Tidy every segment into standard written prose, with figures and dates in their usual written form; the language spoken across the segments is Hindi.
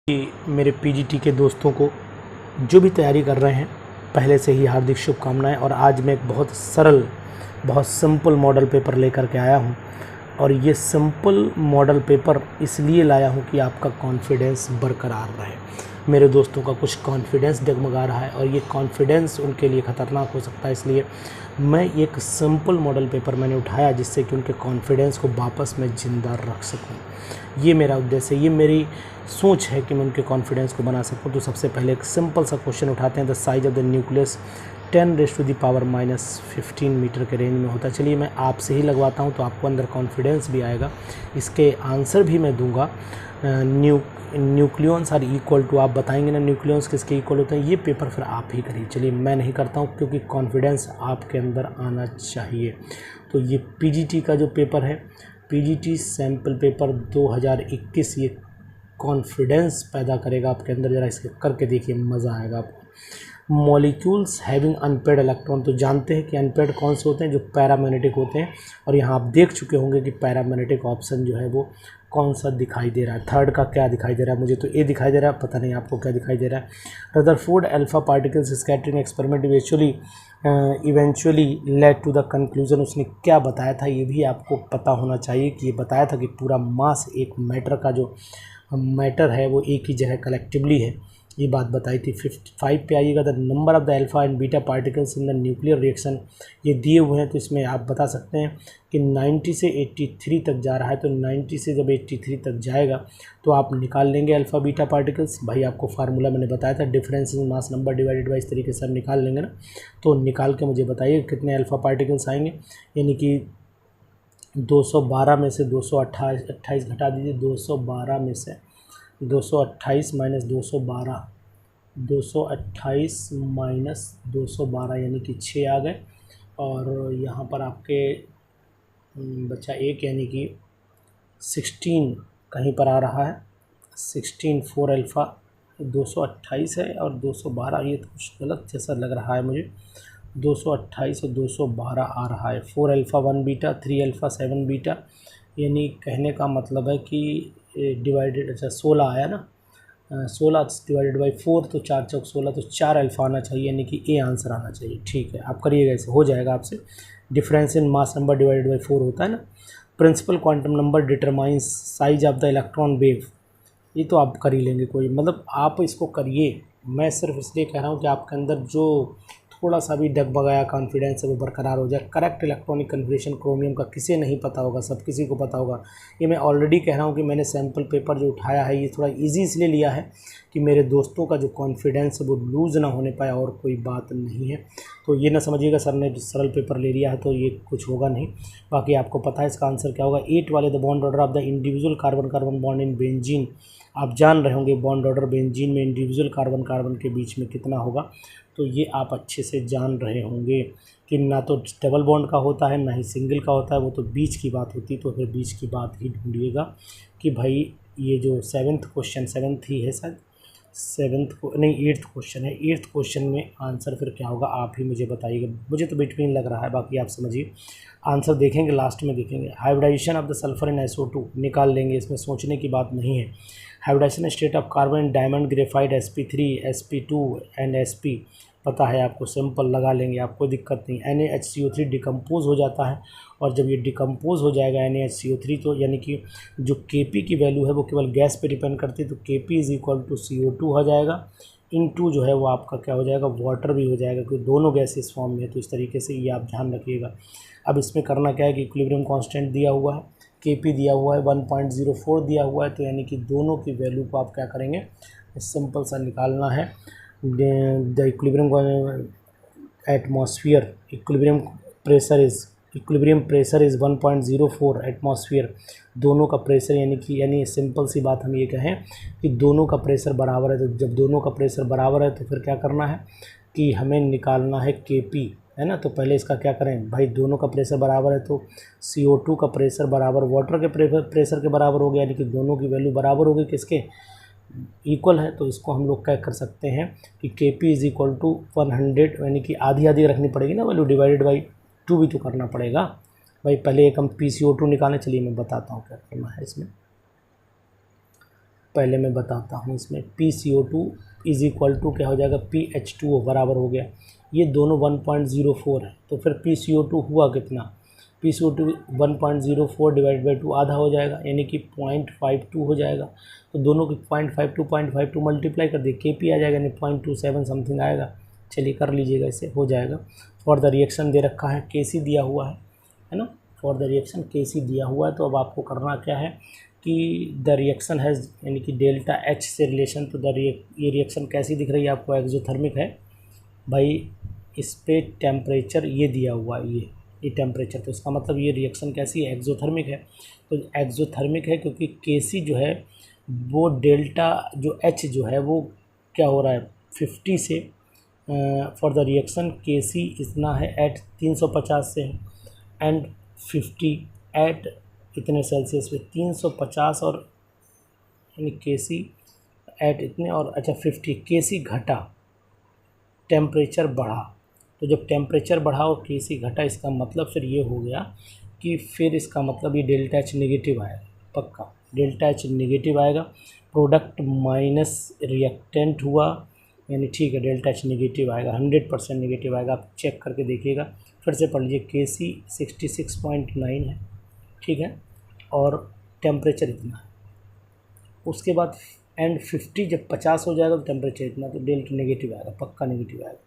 कि मेरे पीजीटी के दोस्तों को जो भी तैयारी कर रहे हैं पहले से ही हार्दिक शुभकामनाएं। और आज मैं एक बहुत सरल बहुत सिंपल मॉडल पेपर लेकर के आया हूं। और ये सिंपल मॉडल पेपर इसलिए लाया हूं कि आपका कॉन्फिडेंस बरकरार रहे। मेरे दोस्तों का कुछ कॉन्फिडेंस डगमगा रहा है और ये कॉन्फिडेंस उनके लिए ख़तरनाक हो सकता है, इसलिए मैं एक सिंपल मॉडल पेपर मैंने उठाया जिससे कि उनके कॉन्फिडेंस को वापस मैं ज़िंदा रख सकूं। ये मेरा उद्देश्य है, ये मेरी सोच है कि मैं उनके कॉन्फिडेंस को बना सकूं। तो सबसे पहले एक सिंपल सा क्वेश्चन उठाते हैं। The size of the nucleus 10⁻⁻15 metre के रेंज में होता है। चलिए मैं आपसे ही लगवाता हूं तो आपको अंदर कॉन्फिडेंस भी आएगा। इसके आंसर भी मैं दूंगा। न्यूक्लियॉन्स आर इक्वल टू, आप बताएंगे ना न्यूक्लियॉन्स किसके इक्वल होते हैं। ये पेपर फिर आप ही करिए। चलिए मैं नहीं करता हूँ क्योंकि कॉन्फिडेंस आपके अंदर आना चाहिए। तो ये पीजीटी का जो पेपर है, पीजीटी सैम्पल पेपर 2021, ये कॉन्फिडेंस पैदा करेगा आपके अंदर। ज़रा इसके करके देखिए, मज़ा आएगा आपको। मॉलिक्यूल्स हैविंग अनपेड इलेक्ट्रॉन, तो जानते हैं कि अनपेड कौन से होते हैं, जो पैरामैग्नेटिक होते हैं। और यहाँ आप देख चुके होंगे कि पैरामैग्नेटिक ऑप्शन जो है वो कौन सा दिखाई दे रहा है। थर्ड का क्या दिखाई दे रहा है, मुझे तो ए दिखाई दे रहा है, पता नहीं आपको क्या दिखाई दे रहा है। Rutherford alpha particles scattering experiment eventually led to the conclusion, उसने क्या बताया था ये भी आपको पता होना चाहिए। कि ये बताया था कि पूरा मास एक मैटर का जो मैटर है वो एक ही जगह कलेक्टिवली है, ये बात बताई थी। 55 पे आइएगा। The number of the alpha and beta particles in the nuclear reaction, ये दिए हुए हैं। तो इसमें आप बता सकते हैं कि 90 से 83 तक जा रहा है। तो 90 से जब 83 तक जाएगा तो आप निकाल लेंगे अल्फ़ा बीटा पार्टिकल्स। भाई आपको फार्मूला मैंने बताया था, difference in mass number divided by, इस तरीके से आप निकाल लेंगे ना। तो निकाल के मुझे बताइए कितने अल्फ़ा पार्टिकल्स आएंगे। यानी कि 212 में से 228 घटा दीजिए। 212 में से 228 माइनस 212, 228 माइनस 212 यानी कि 6 आ गए। और यहाँ पर आपके बचा एक, यानी कि 16 कहीं पर आ रहा है। 16 4 अल्फ़ा 228 है और 212, ये तो कुछ गलत जैसा लग रहा है मुझे। 228 और 212 आ रहा है। 4 अल्फ़ा 1 बीटा, 3 अल्फ़ा 7 बीटा, यानी कहने का मतलब है कि डिवाइडेड, अच्छा 16 आया ना, 16 डिवाइडेड बाई 4, तो 4 चौक 16, तो 4 अल्फ़ा आना चाहिए, यानी कि ए आंसर आना चाहिए। ठीक है, आप करिएगा, ऐसे हो जाएगा आपसे। Difference in mass number divided by 4 होता है ना। Principal quantum number determines size of the electron wave, ये तो आप कर ही लेंगे, कोई मतलब आप इसको करिए। मैं सिर्फ इसलिए कह रहा हूँ कि आपके अंदर जो थोड़ा सा भी डगमगाया कॉन्फिडेंस है वो बरकरार हो जाए। करेक्ट इलेक्ट्रॉनिक कन्फिग्रेशन क्रोमियम का किसे नहीं पता होगा, सब किसी को पता होगा। ये मैं ऑलरेडी कह रहा हूँ कि मैंने सैम्पल पेपर जो उठाया है ये थोड़ा इजी इसलिए लिया है कि मेरे दोस्तों का जो कॉन्फिडेंस है वो लूज़ ना होने पाए, और कोई बात नहीं है। तो ये ना समझिएगा सर ने सरल पेपर ले लिया है तो ये कुछ होगा नहीं। बाकी आपको पता है इसका आंसर क्या होगा। 8 वाले the bond order of the individual carbon carbon bond in benzene, आप जान रहे होंगे बॉन्ड ऑर्डर बेंजीन में इंडिविजुअल कार्बन कार्बन के बीच में कितना होगा। तो ये आप अच्छे से जान रहे होंगे कि ना तो डबल बॉन्ड का होता है ना ही सिंगल का होता है, वो तो बीच की बात होती है। तो फिर बीच की बात ही ढूंढिएगा कि भाई ये जो 7th क्वेश्चन, 7th ही है शायद, 7th को नहीं 8th क्वेश्चन है। 8th क्वेश्चन में आंसर फिर क्या होगा आप ही मुझे बताइएगा। मुझे तो बिटवीन लग रहा है, बाकी आप समझिए। आंसर देखेंगे लास्ट में देखेंगे। Hybridization of the sulphur in SO2 निकाल लेंगे, इसमें सोचने की बात नहीं है। Hybridization state of carbon diamond graphite sp3 sp2 and sp पता है आपको, सिंपल लगा लेंगे, आपको दिक्कत नहीं। NaHCO3 डिकम्पोज हो जाता है, और जब ये डिकम्पोज हो जाएगा NaHCO3 तो यानी कि जो Kp की वैल्यू है वो केवल गैस पे डिपेंड करती है। तो Kp is equal to CO2 हो जाएगा, इनटू जो है वो आपका क्या हो जाएगा, वाटर भी हो जाएगा, क्योंकि दोनों गैसेस फॉर्म में है। तो इस तरीके से ये आप ध्यान रखिएगा। अब इसमें करना क्या है कि इक्विलिब्रियम कांस्टेंट दिया हुआ है, Kp दिया हुआ है 1.04 दिया हुआ है। तो यानी कि दोनों की वैल्यू को आप क्या करेंगे, सिंपल सा निकालना है। The equilibrium atmosphere equilibrium pressure is 1.04 atmosphere. दोनों का प्रेशर यानी सिंपल सी बात हम ये कहें कि दोनों का प्रेशर बराबर है। तो जब दोनों का प्रेशर बराबर है तो फिर क्या करना है कि हमें निकालना है Kp, है ना। तो पहले इसका क्या करें भाई, दोनों का प्रेशर बराबर है तो CO2 का प्रेशर बराबर वाटर के प्रेशर के बराबर हो गया, यानी कि दोनों की वैल्यू बराबर हो गई, किसके इक्वल है। तो इसको हम लोग क्या कर सकते हैं कि Kp इज़ इक्वल टू 100, यानी कि आधी आधी रखनी पड़ेगी ना वैल्यू, डिवाइडेड बाई 2 भी तो करना पड़ेगा भाई। पहले एक हम PCO2 निकालें, चलिए मैं बताता हूँ क्या करना है इसमें। पहले मैं बताता हूँ। इसमें PCO2 इज इक्वल टू क्या हो जाएगा, PH2O बराबर हो गया, ये दोनों 1.04 है, तो फिर PCO2 हुआ कितना, PCO2 1.04 डिवाइड बाई 2 आधा हो जाएगा, यानी कि 0.52 हो जाएगा। तो दोनों की 0.52 मल्टीप्लाई कर दिए, Kp आ जाएगा, यानी 0.27 समथिंग आएगा। चलिए कर लीजिएगा, इसे हो जाएगा। फॉर द रिएक्शन दे रखा है, Kc दिया हुआ है ना, फॉर द रिएक्शन Kc दिया हुआ है। तो अब आपको करना क्या है कि द रिएक्शन हैज़, यानी कि डेल्टा H से रिलेशन, तो ये रिएक्शन कैसी दिख रही है आपको, एक्सोथर्मिक है भाई। इस पे टेम्परेचर ये दिया हुआ है, ये टेम्परेचर, तो इसका मतलब ये रिएक्शन कैसी है, एक्सोथर्मिक है। तो एक्सोथर्मिक है क्योंकि Kc जो है वो डेल्टा जो H जो है वो क्या हो रहा है 50 से, फॉर द रिएक्शन Kc इतना है एट 350 से है, एंड 50 एट इतने सेल्सियस पे 350, और यानी Kc एट इतने, और अच्छा 50 Kc घटा, टेम्परेचर बढ़ा। तो जब टेम्परेचर बढ़ा और Kc घटा, इसका मतलब फिर ये हो गया कि फिर इसका मतलब ये डेल्टा H नेगेटिव आएगा, पक्का डेल्टा H नेगेटिव आएगा। प्रोडक्ट माइनस रिएक्टेंट हुआ, यानी ठीक है डेल्टा H नेगेटिव आएगा, 100% नेगेटिव आएगा। आप चेक करके देखिएगा, फिर से पढ़ लीजिए। Kc 66.9 है, ठीक है, और टेम्परेचर इतना है। उसके बाद एंड 50 जब 50 हो जाएगा तो टेम्परेचर इतना, तो डेल्टा नेगेटिव आएगा, पक्का नेगेटिव आएगा।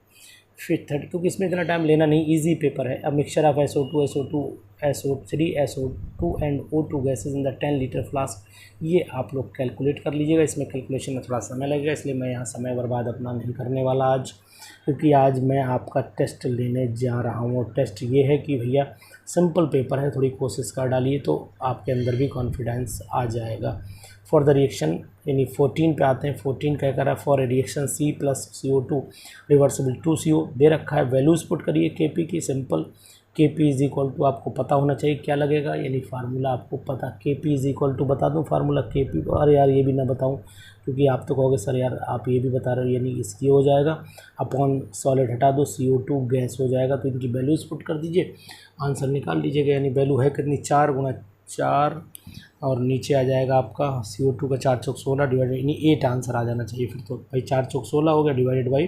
फिर 30, क्योंकि इसमें इतना टाइम लेना नहीं, इजी पेपर है। अब mixture of SO2 SO3 SO2 and O2 gases in the 10 litre flask, ये आप लोग कैलकुलेट कर लीजिएगा। इसमें कैलकुलेशन में थोड़ा समय लगेगा, इसलिए मैं यहाँ समय बर्बाद अपना नहीं करने वाला आज, क्योंकि आज मैं आपका टेस्ट लेने जा रहा हूँ। और टेस्ट ये है कि भैया सिंपल पेपर है, थोड़ी कोशिश कर डालिए तो आपके अंदर भी कॉन्फिडेंस आ जाएगा। फॉर द रिएक्शन, यानी 14 पे आते हैं। 14 क्या कर रहा है, for a reaction C plus CO2 reversible 2CO दे रखा है। वैल्यूज़ पुट करिए Kp की, simple Kp is equal to, आपको पता होना चाहिए क्या लगेगा, यानी फार्मूला आपको पता, Kp इज इक्वल टू, बता दूं फार्मूला Kp, अरे यार ये भी ना बताऊं क्योंकि आप तो कहोगे सर यार आप ये भी बता रहे हो, यानी इसकी हो जाएगा अपॉन सॉलिड हटा दो, CO2 गैस हो जाएगा। तो इनकी वैल्यूज़ पुट कर दीजिए, आंसर निकाल लीजिएगा। यानी वैल्यू है कितनी, 4 गुणा 4, और नीचे आ जाएगा आपका CO2 का 4 चौक 16 डिवाइडेड, यानी 8 आंसर आ जाना चाहिए। फिर तो भाई 4 चौक 16 हो गया, डिवाइडेड बाई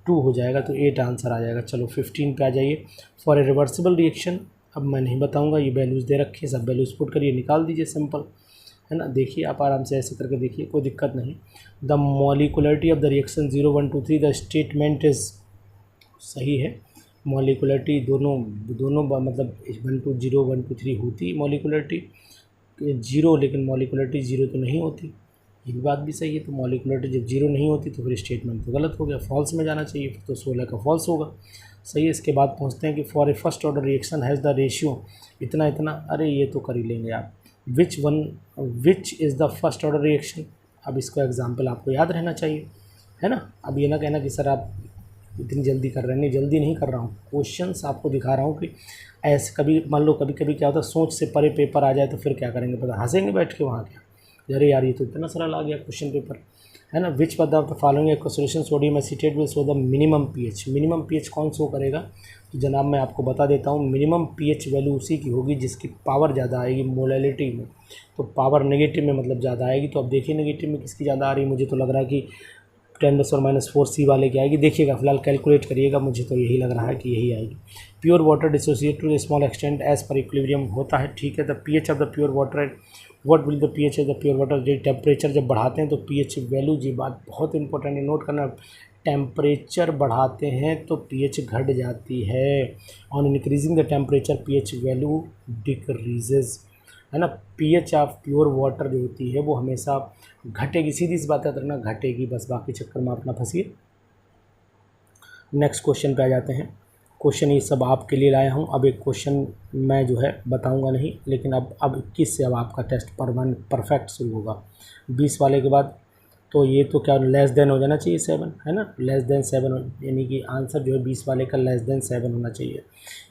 2 हो जाएगा, तो 8 आंसर आ जाएगा। चलो 15 पे आ जाइए। फॉर ए रिवर्सिबल रिएक्शन, अब मैं नहीं बताऊंगा, ये वैल्यूज़ दे रखी है, सब वैल्यूज़ पुट करिए, निकाल दीजिए, सिंपल है ना। देखिए आप आराम से ऐसे करके देखिए, कोई दिक्कत नहीं। The molecularity of the reaction 0 1 2 3, the statement is सही है। मॉलिकुलरिटी दोनों मतलब 1 2 0 1 2 3 होती मॉलिकुलरिटी 0, लेकिन मॉलिकुलरिटी 0 तो नहीं होती, ये भी बात भी सही है। तो मॉलिकुलरिटी जब 0 नहीं होती तो फिर स्टेटमेंट तो गलत हो गया, फॉल्स में जाना चाहिए, फिर तो 16 का फॉल्स होगा, सही है। इसके बाद पहुंचते हैं कि for a first order reaction has the ratio इतना इतना, अरे ये तो कर ही लेंगे आप। Which is the first order reaction, अब इसका एग्जाम्पल आपको याद रहना चाहिए, है ना। अब ये ना कहना कि सर आप इतनी जल्दी कर रहे हैं, नहीं जल्दी नहीं कर रहा हूँ, क्वेश्चंस आपको दिखा रहा हूँ कि ऐसे कभी मान लो कभी कभी क्या होता है, सोच से परे पेपर आ जाए तो फिर क्या करेंगे पता, हंसेंगे बैठ के वहाँ क्या, अरे यार ये तो इतना सरल आ गया क्वेश्चन पेपर, है ना। विच पदार्थ following a solution sodium acetate will show the minimum pH, minimum pH कौन शो करेगा, तो जनाब मैं आपको बता देता हूँ, मिनिमम पीएच वैल्यू उसी की होगी जिसकी पावर ज़्यादा आएगी मोलैलिटी में, तो पावर नेगेटिव में मतलब ज़्यादा आएगी। तो अब देखिए नेगेटिव में किसकी ज़्यादा आ रही है, मुझे तो लग रहा है कि 10⁻⁴ C वाले की आएगी, देखिएगा फिलहाल कैलकुलेट करिएगा, मुझे तो यही लग रहा है कि यही आएगी। Pure water dissociate to small extent as पर इक्विलिब्रियम होता है, ठीक है। The pH of the pure water, what will the pH of the pure water, जो टेम्परेचर जब बढ़ाते हैं तो पीएच वैल्यू, ये बात बहुत इंपॉर्टेंट है, नोट करना, टेम्परेचर बढ़ाते हैं तो पीएच घट जाती है, on increasing the temperature pH value decreases, है ना। पीएच ऑफ प्योर वाटर जो होती है वो हमेशा घटेगी, सीधी सी बात है ना, घटेगी, बस बाकी चक्कर में अपना फंसिए। नेक्स्ट क्वेश्चन पे आ जाते हैं। क्वेश्चन ये सब आपके लिए लाया हूँ। अब एक क्वेश्चन मैं जो है बताऊँगा नहीं, लेकिन अब 21 से अब आपका टेस्ट परफेक्ट शुरू होगा। 20 वाले के बाद तो ये तो क्या लेस देन हो जाना चाहिए 7, है ना, लेस देन 7, यानी कि आंसर जो है 20 वाले का लेस देन 7 होना चाहिए।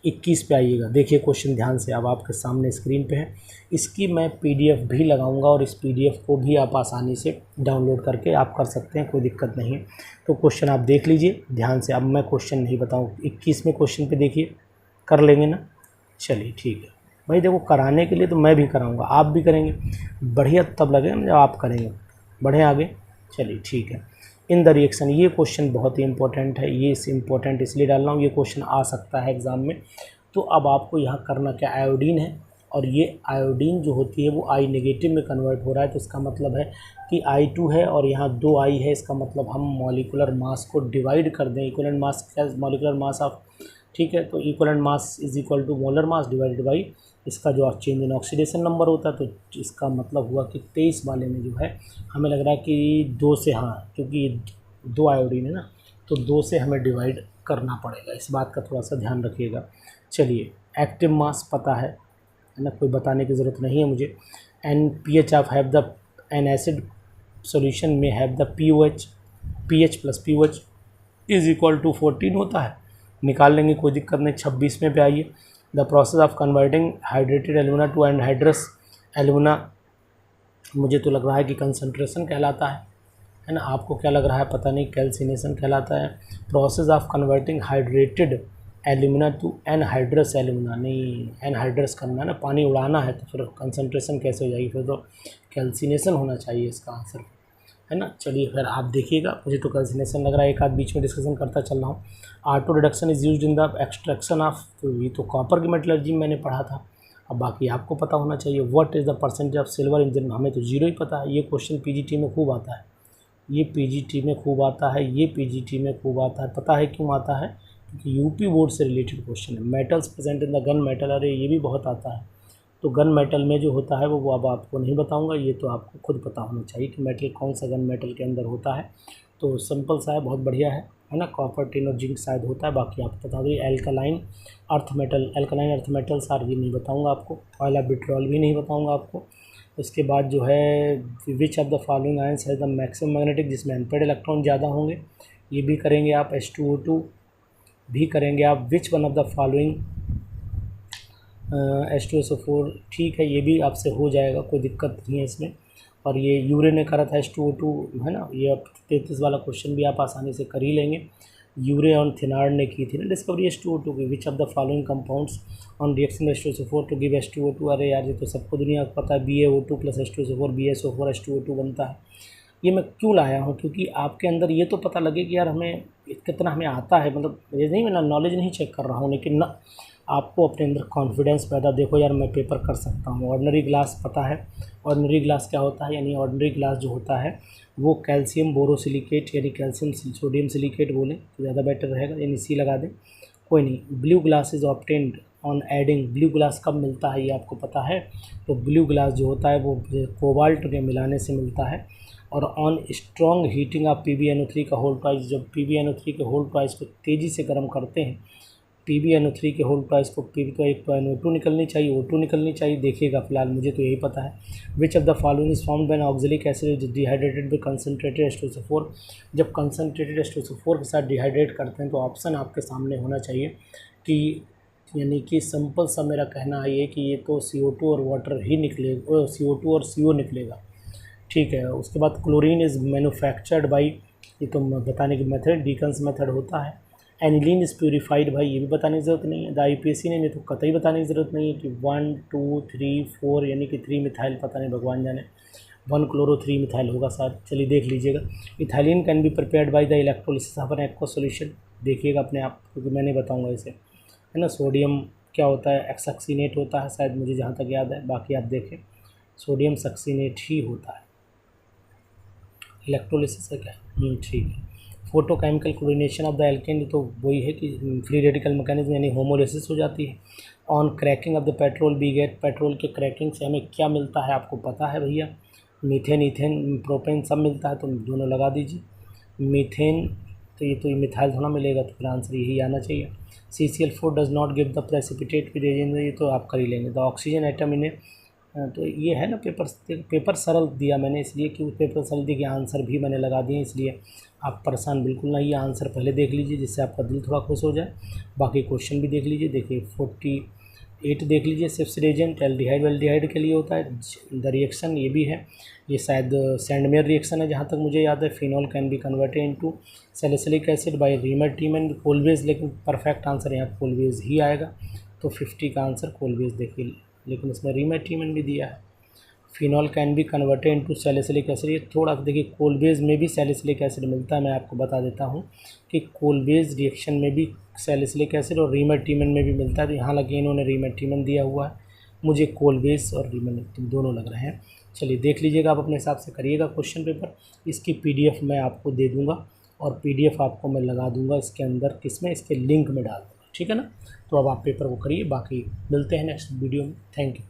21 पे आइएगा, देखिए क्वेश्चन ध्यान से, अब आपके सामने स्क्रीन पे है, इसकी मैं पीडीएफ भी लगाऊंगा और इस पीडीएफ को भी आप आसानी से डाउनलोड करके आप कर सकते हैं, कोई दिक्कत नहीं है। तो क्वेश्चन आप देख लीजिए ध्यान से, अब मैं क्वेश्चन नहीं बताऊँ। 21 में क्वेश्चन पर देखिए, कर लेंगे ना, चलिए ठीक है भाई। देखो कराने के लिए तो मैं भी कराऊँगा, आप भी करेंगे, बढ़िया तब लगेगा जब आप करेंगे। बढ़े आगे, चलिए ठीक है। इन द रिएक्शन, ये क्वेश्चन बहुत ही इंपॉर्टेंट है, ये इम्पोर्टेंट इसलिए डाल रहा हूँ, ये क्वेश्चन आ सकता है एग्ज़ाम में। तो अब आपको यहाँ करना क्या, आयोडीन है और ये आयोडीन जो होती है वो आई नेगेटिव में कन्वर्ट हो रहा है, तो इसका मतलब है कि I2 है और यहाँ 2 I है, इसका मतलब हम मॉलिकुलर मास को डिवाइड कर दें। इक्विवेलेंट मास क्या, मॉलिकुलर मास ऑफ, ठीक है, तो equivalent mass is equal to molar mass divided by इसका जो चेंज इन ऑक्सीडेशन नंबर होता है। तो इसका मतलब हुआ कि 23 वाले में जो है हमें लग रहा है कि 2 से, हाँ क्योंकि 2 आयोडीन है ना, तो 2 से हमें डिवाइड करना पड़ेगा, इस बात का थोड़ा सा ध्यान रखिएगा। चलिए, एक्टिव मास पता है ना, कोई बताने की ज़रूरत नहीं है मुझे। An pH of have the an acid solution में have the pH plus pOH is equal to 14 होता है, निकाल लेंगे, कोई दिक्कत नहीं। 26वें पे आइए, the process of converting hydrated alumina to anhydrous alumina, मुझे तो लग रहा है कि कंसंट्रेशन कहलाता है ना, आपको क्या लग रहा है पता नहीं, कैल्सिनेशन कहलाता है। Process of converting hydrated alumina to anhydrous alumina, नहीं एनहाइड्रस करना है ना, पानी उड़ाना है, तो फिर कंसंट्रेशन कैसे हो जाएगी, फिर तो कैल्सिनेशन होना चाहिए इसका आंसर, है ना। चलिए फिर आप देखिएगा, मुझे तो कैल्सिनेशन लग रहा है, एक आध बीच में डिस्कशन करता चल रहा हूँ। Auto reduction is used in the extraction of, तो ये तो कॉपर की मेटलर्जी में मैंने पढ़ा था, अब बाकी आपको पता होना चाहिए। What is the percentage of silver in general, हमें तो जीरो ही पता है, ये क्वेश्चन पीजीटी में खूब आता है, ये पीजीटी में खूब आता है, ये पीजीटी में खूब आता है। पता है क्यों आता है, क्योंकि यूपी बोर्ड से रिलेटेड क्वेश्चन है। Metals present in the gun metal, अरे ये भी बहुत आता है। तो गन मेटल में जो होता है वो अब आपको नहीं बताऊंगा, ये तो आपको खुद पता होना चाहिए कि मेटल कौन सा गन मेटल के अंदर होता है। तो सिंपल सा है, बहुत बढ़िया है ना। कॉपर, टिन और जिंक शायद होता है, बाकी आप बता दें। Alkaline earth metal, alkaline earth metal सार ये नहीं बताऊँगा आपको। ऑयल ऑफ पेट्रोल भी नहीं बताऊँगा आपको। उसके बाद जो है विच ऑफ द फॉलोइंग आयंस है द मैक्सिमम मैग्नेटिक, जिसमें अनपेड इलेक्ट्रॉन ज़्यादा होंगे, ये भी करेंगे आप। H2O2 भी करेंगे आप। Which one of the following H2SO4, ठीक है, ये भी आपसे हो जाएगा, कोई दिक्कत नहीं है इसमें। और ये यूरे ने करा था H2O2, है ना, ये अब 33 वाला क्वेश्चन भी आप आसानी से कर ही लेंगे। यूरे और थिनार्ड ने की थी ना डिस्कवरी H2O2 की। Which of the following compounds on reaction H2SO4 to give H2O2, अरे यार ये तो सबको दुनिया को पता है, BaO2 plus H2SO4 BaSO4 H2O2 बनता है। ये मैं क्यों लाया हूँ, क्योंकि आपके अंदर ये तो पता लगे कि यार हमें कितना हमें आता है, मतलब ये नहीं, मैं नॉलेज नहीं चेक कर रहा हूँ, लेकिन ना आपको अपने अंदर कॉन्फिडेंस पैदा, देखो यार मैं पेपर कर सकता हूँ। ऑर्डिनरी ग्लास पता है, ऑर्डिनरी ग्लास क्या होता है, यानी ऑर्डिनरी ग्लास जो होता है वो कैल्शियम बोरोसिलिकेट, यानी कैल्शियम सोडियम सिलिकेट बोलें तो ज़्यादा बेटर रहेगा, यानी सी लगा दें, कोई नहीं। Blue glass is obtained on adding, blue glass कब मिलता है ये आपको पता है, तो ब्लू ग्लास जो होता है वो कोबाल्ट के मिलाने से मिलता है। और on strong heating of PbNO3 का होल ट्वाइस, जब PbNO3 के होल ट्वाइस को तेज़ी से गर्म करते हैं, PbNO3 के होल ट्वाइस को, तो एक तो NO2 निकलनी चाहिए, O2 निकलनी चाहिए, देखिएगा फिलहाल मुझे तो यही पता है। विच of the following is formed when oxalic acid is dehydrated with concentrated H2SO4, जब कंसनट्रेटेड H2SO4 के साथ डिहाइड्रेट करते हैं तो ऑप्शन आपके सामने होना चाहिए कि, यानी कि सिंपल सा मेरा कहना है ये कि ये तो CO2 और वाटर ही निकलेगा, CO2 और CO निकलेगा, ठीक है। उसके बाद क्लोरीन इज़ मैन्युफैक्चर्ड बाई, ये तो बताने की मेथड डीकन्स मेथड होता है। एनिलीन इज़ प्यूरीफाइड, भाई ये भी बताने की ज़रूरत नहीं है, द IPAC ने तो कतई बताने की ज़रूरत नहीं है कि 1 2 3 4 यानी कि 3 मिथाइल, पता नहीं भगवान जाने, 1 क्लोरो 3 मिथाइल होगा शायद, चलिए देख लीजिएगा। Ethylene can be prepared by the electrolysis of N aqua solution, देखिएगा अपने आप, क्योंकि मैंने बताऊँगा इसे, है ना। सोडियम क्या होता है, एक्सक्सीनेट होता है शायद, मुझे जहाँ तक याद है, बाकी आप देखें सोडियम सक्सीनेट ही होता है, इलेक्ट्रोलिसिस है क्या, ठीक है। Photochemical chlorination of the alkane, तो वही है कि फ्री रेडिकल मैकेनिज्म यानी होमोलिसिस हो जाती है। On cracking of the petrol we get, petrol के क्रैकिंग से हमें क्या मिलता है आपको पता है भैया, मीथेन, इथेन, प्रोपेन सब मिलता है, तो दोनों लगा दीजिए। मीथेन, तो ये मिथाइल थोड़ा मिलेगा, तो फिर आंसर यही आना चाहिए। CCl4 does not give the precipitate with agent, ये तो आप कर ही लेंगे। द ऑक्सीजन एटम इन्हें, तो ये है ना, पेपर सरल दिया मैंने इसलिए कि पेपर सरल दिया कि आंसर भी मैंने लगा दिए, इसलिए आप परेशान बिल्कुल नहीं, ये आंसर पहले देख लीजिए जिससे आपका दिल थोड़ा खुश हो जाए। बाकी क्वेश्चन भी देख लीजिए, देखिए 48 देख लीजिए। सिर्फ रिएजेंट एल्डिहाइड वेल्डिहाइड के लिए होता है। द रिएक्शन ये भी है, ये शायद सैंडमेयर रिएक्शन है जहाँ तक मुझे याद है। Phenol can be converted into salicylic acid by reamer treatment, Kolbe's, लेकिन परफेक्ट आंसर यहाँ कोलवेज ही आएगा, तो 50 का आंसर कोलवेज देखिए, लेकिन इसमें रीमर ट्रीटमेंट भी दिया है। Phenol can be converted into salicylic acid. ये थोड़ा देखिए कोलबेज में भी सैलिसिलिक एसिड मिलता है, मैं आपको बता देता हूँ कि कोलबेज रिएक्शन में भी सैलिसिलिक एसिड और रीमर्टीमन में भी मिलता है। तो यहाँ लगे इन्होंने रीमर्टीमन दिया हुआ है, मुझे कोलबेज और रीमर्टीमन दोनों लग रहे हैं। चलिए देख लीजिएगा, आप अपने हिसाब से करिएगा क्वेश्चन पेपर। इसकी PDF मैं आपको दे दूँगा और PDF आपको मैं लगा दूँगा इसके अंदर, किसमें, इसके लिंक में डाल दूँगा, ठीक है ना। तो अब आप पेपर को करिए, बाकी मिलते हैं नेक्स्ट वीडियो में। Thank you.